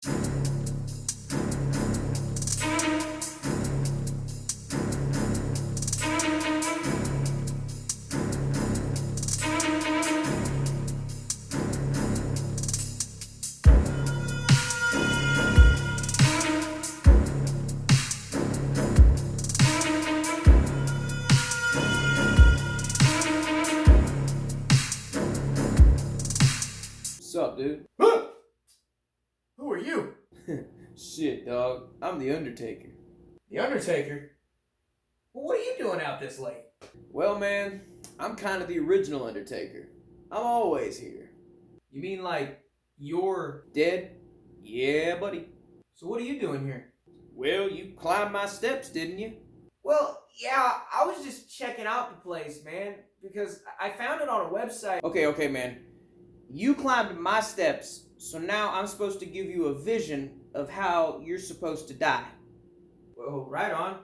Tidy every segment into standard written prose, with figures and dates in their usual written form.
What's up, dude? Who are you? Shit, dog. I'm the Undertaker. The Undertaker? Well, what are you doing out this late? Well, man, I'm kind of the original Undertaker. I'm always here. You mean like you're... Dead? Yeah, buddy. So what are you doing here? Well, you climbed my steps, didn't you? Well, yeah, I was just checking out the place, man, because I found it on a website. Okay, man. You climbed my steps, so now I'm supposed to give you a vision of how you're supposed to die. Well, right on.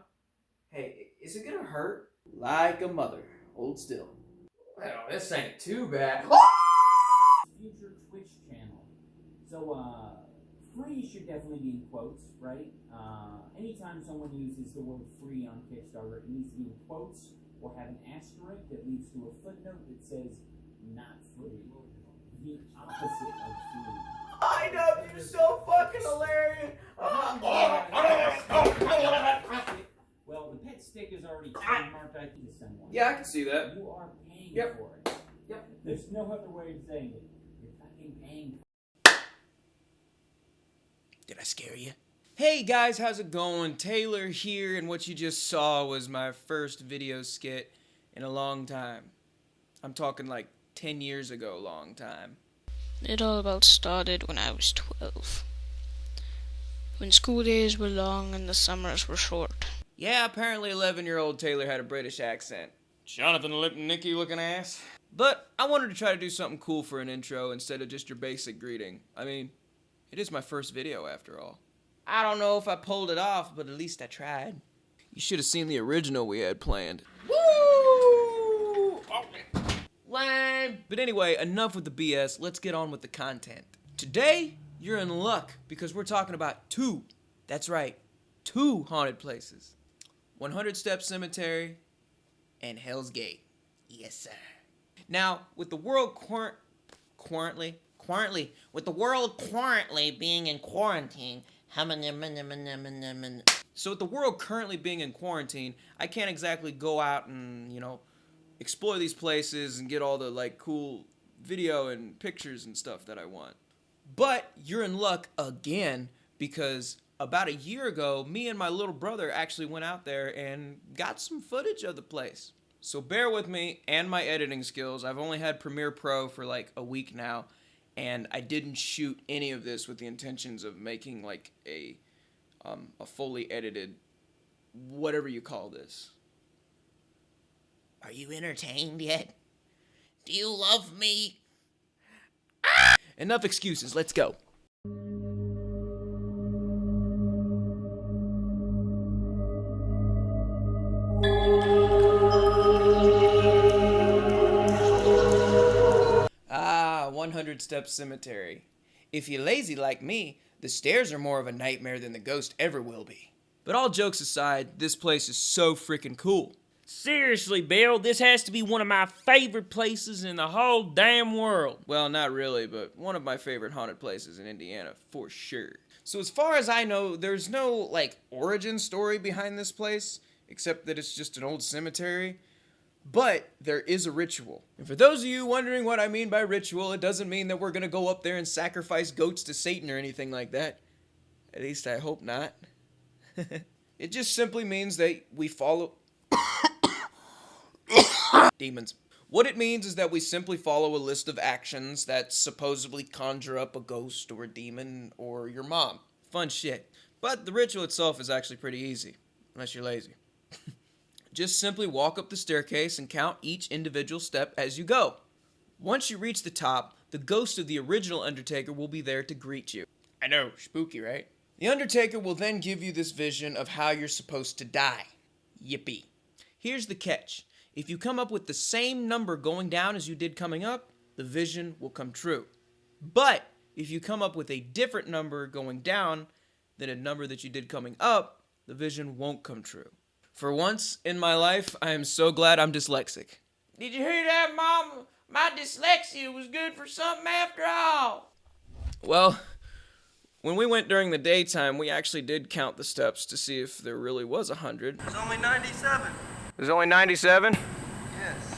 Hey, is it gonna hurt? Like a mother. Hold still. Well, this ain't too bad. Future Twitch channel. So, free should definitely be in quotes, right? Anytime someone uses the word free on Kickstarter, it needs to be in quotes or have an asterisk that leads to a footnote that says not free. The opposite of free. I know, you're so fucking hilarious. Well, the pet stick is already trademarked IP to someone. Yeah, I can see that. You are paying Yep. for it. Yep. There's no other way of saying it. You're fucking paying. Did I scare you? Hey guys, how's it going? Taylor here, and what you just saw was my first video skit in a long time. I'm talking like 10 years ago, long time. It all about started when I was 12. When school days were long and the summers were short. Yeah, apparently 11-year-old Taylor had a British accent. Jonathan Lipnicki looking ass. But I wanted to try to do something cool for an intro instead of just your basic greeting. I mean, it is my first video after all. I don't know if I pulled it off, but at least I tried. You should have seen the original we had planned. Woo! Lame! But anyway, enough with the BS, let's get on with the content. Today, you're in luck because we're talking about two. That's right, two haunted places. 100 Step Cemetery and Hell's Gate. Yes, sir. Now, with the world currently being in quarantine, so with the world currently being in quarantine, I can't exactly go out and, explore these places and get all the, cool video and pictures and stuff that I want. But you're in luck again because about a year ago, me and my little brother actually went out there and got some footage of the place. So bear with me and my editing skills. I've only had Premiere Pro for like a week now, and I didn't shoot any of this with the intentions of making like a fully edited, whatever you call this. Are you entertained yet? Do you love me? Ah! Enough excuses, let's go. Ah, 100 Step Cemetery. If you're lazy like me, the stairs are more of a nightmare than the ghost ever will be. But all jokes aside, this place is so freaking cool. Seriously, Bill, this has to be one of my favorite places in the whole damn world. Well, not really, but one of my favorite haunted places in Indiana, for sure. So as far as I know, there's no, origin story behind this place, except that it's just an old cemetery. But there is a ritual. And for those of you wondering what I mean by ritual, it doesn't mean that we're gonna go up there and sacrifice goats to Satan or anything like that. At least I hope not. It just simply means that we follow... Demons. What it means is that we simply follow a list of actions that supposedly conjure up a ghost or a demon or your mom. Fun shit. But the ritual itself is actually pretty easy, unless you're lazy. Just simply walk up the staircase and count each individual step as you go. Once you reach the top, the ghost of the original Undertaker will be there to greet you. I know, spooky, right? The Undertaker will then give you this vision of how you're supposed to die. Yippee. Here's the catch. If you come up with the same number going down as you did coming up, the vision will come true. But If you come up with a different number going down than a number that you did coming up, the vision won't come true. For once in my life, I am so glad I'm dyslexic. Did you hear that, Mom? My dyslexia was good for something after all. Well, when we went during the daytime, we actually did count the steps to see if there really was 100. There's only 97. There's only 97? Yes.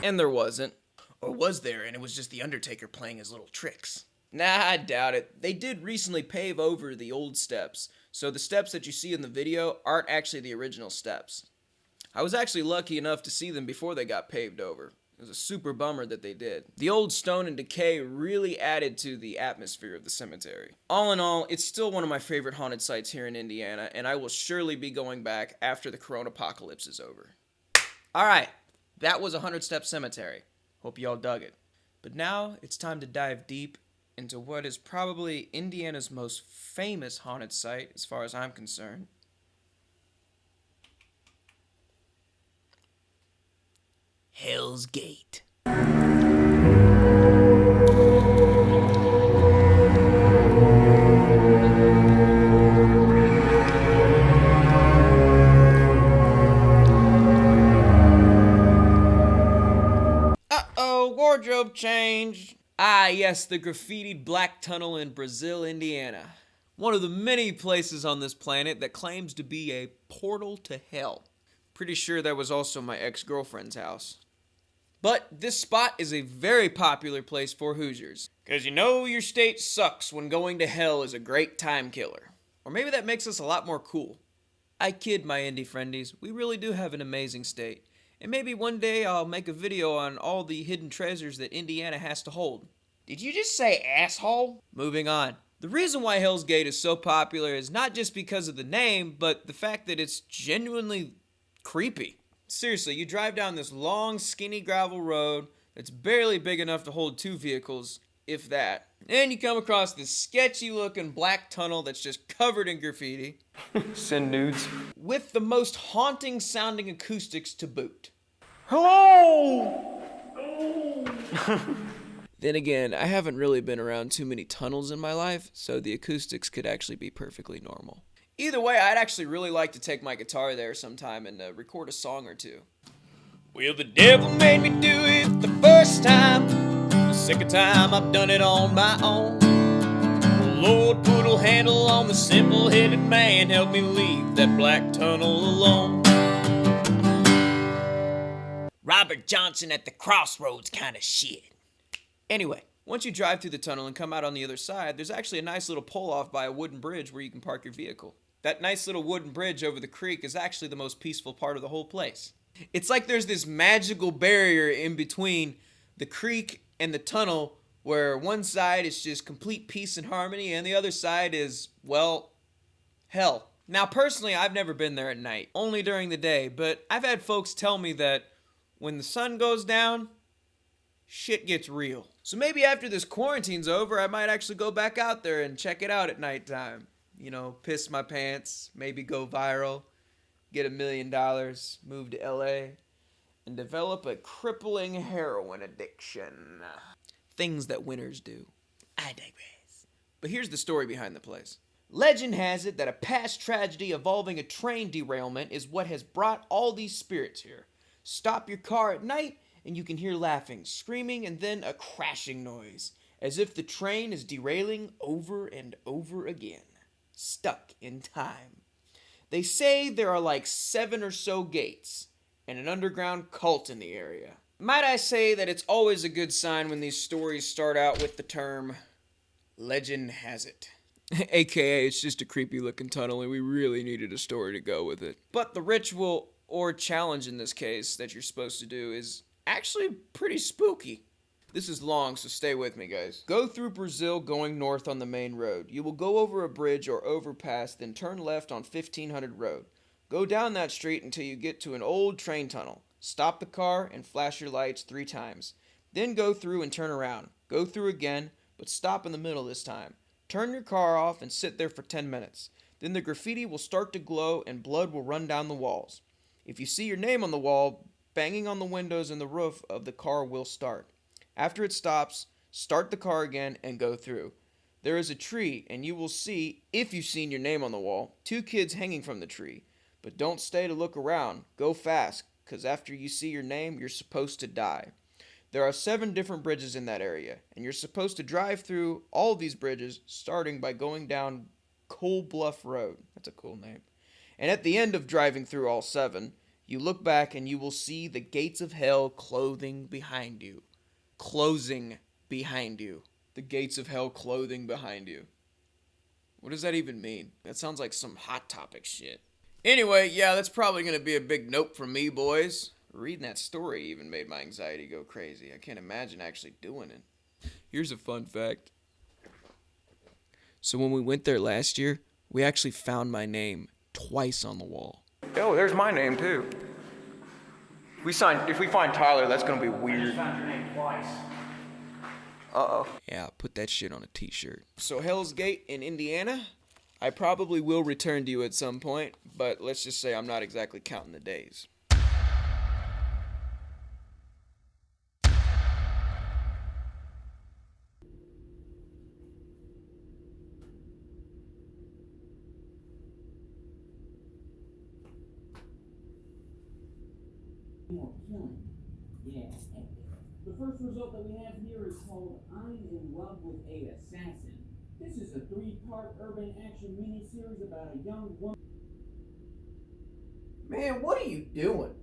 And there wasn't. Or was there, and it was just the Undertaker playing his little tricks? Nah, I doubt it. They did recently pave over the old steps, so the steps that you see in the video aren't actually the original steps. I was actually lucky enough to see them before they got paved over. It was a super bummer that they did. The old stone and decay really added to the atmosphere of the cemetery. All in all, it's still one of my favorite haunted sites here in Indiana, and I will surely be going back after the Corona apocalypse is over. Alright, that was 100 Step Cemetery. Hope you all dug it. But now it's time to dive deep into what is probably Indiana's most famous haunted site, as far as I'm concerned. Hell's Gate. Uh-oh, wardrobe change. Ah, yes, the graffitied Black Tunnel in Brazil, Indiana. One of the many places on this planet that claims to be a portal to hell. Pretty sure that was also my ex-girlfriend's house. But this spot is a very popular place for Hoosiers. Because you know your state sucks when going to hell is a great time killer. Or maybe that makes us a lot more cool. I kid my indie friendies, we really do have an amazing state. And maybe one day I'll make a video on all the hidden treasures that Indiana has to hold. Did you just say asshole? Moving on. The reason why Hell's Gate is so popular is not just because of the name, but the fact that it's genuinely creepy. Seriously, you drive down this long, skinny gravel road that's barely big enough to hold 2 vehicles, if that. And you come across this sketchy-looking black tunnel that's just covered in graffiti. Send nudes. With the most haunting-sounding acoustics to boot. Hello! Then again, I haven't really been around too many tunnels in my life, so the acoustics could actually be perfectly normal. Either way, I'd actually really like to take my guitar there sometime and record a song or two. Well, the devil made me do it the first time. The second time I've done it on my own. The Lord put a handle on the simple-headed man. Help me leave that black tunnel alone. Robert Johnson at the crossroads kind of shit. Anyway, once you drive through the tunnel and come out on the other side, there's actually a nice little pull-off by a wooden bridge where you can park your vehicle. That nice little wooden bridge over the creek is actually the most peaceful part of the whole place. It's like there's this magical barrier in between the creek and the tunnel where one side is just complete peace and harmony and the other side is, well, hell. Now, personally, I've never been there at night, only during the day, but I've had folks tell me that when the sun goes down, shit gets real. So maybe after this quarantine's over, I might actually go back out there and check it out at nighttime. You know, piss my pants, maybe go viral, get $1 million, move to LA, and develop a crippling heroin addiction. Things that winners do. I digress. But here's the story behind the place. Legend has it that a past tragedy involving a train derailment is what has brought all these spirits here. Stop your car at night, and you can hear laughing, screaming, and then a crashing noise, as if the train is derailing over and over again. Stuck in time. They say there are like 7 or so gates, and an underground cult in the area. Might I say that it's always a good sign when these stories start out with the term, legend has it. AKA, it's just a creepy looking tunnel and we really needed a story to go with it. But the ritual, or challenge in this case, that you're supposed to do is actually pretty spooky. This is long, so stay with me, guys. Go through Brazil going north on the main road. You will go over a bridge or overpass, then turn left on 1500 Road. Go down that street until you get to an old train tunnel. Stop the car and flash your lights 3 times. Then go through and turn around. Go through again, but stop in the middle this time. Turn your car off and sit there for 10 minutes. Then the graffiti will start to glow and blood will run down the walls. If you see your name on the wall, banging on the windows and the roof of the car will start. After it stops, start the car again and go through. there is a tree, and you will see, if you've seen your name on the wall, 2 kids hanging from the tree. But don't stay to look around. Go fast, because after you see your name, you're supposed to die. There are 7 different bridges in that area, and you're supposed to drive through all of these bridges, starting by going down Coal Bluff Road. That's a cool name. And at the end of driving through all 7, you look back and you will see the gates of hell closing behind you. Closing behind you. The gates of hell closing behind you. What does that even mean? That sounds like some Hot Topic shit. Anyway, yeah, that's probably going to be a big nope from me, boys. Reading that story even made my anxiety go crazy. I can't imagine actually doing it. Here's a fun fact. So when we went there last year, we actually found my name twice on the wall. Oh, there's my name too. If we find Tyler, that's gonna be weird. Found your name twice. Uh-oh. Yeah, put that shit on a t-shirt. So Hell's Gate in Indiana, I probably will return to you at some point, but let's just say I'm not exactly counting the days. More killing. Yeah. The first result that we have here is called I'm in Love with a Assassin. This is a 3-part urban action miniseries about a young woman Man, what are you doing?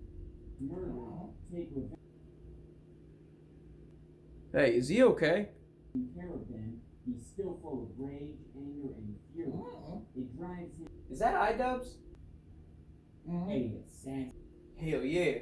murderer take revenge Hey, is he okay? care of them. He's still full of rage, anger, and fury. It drives him Is that iDubbbz? a assassin. Hell yeah.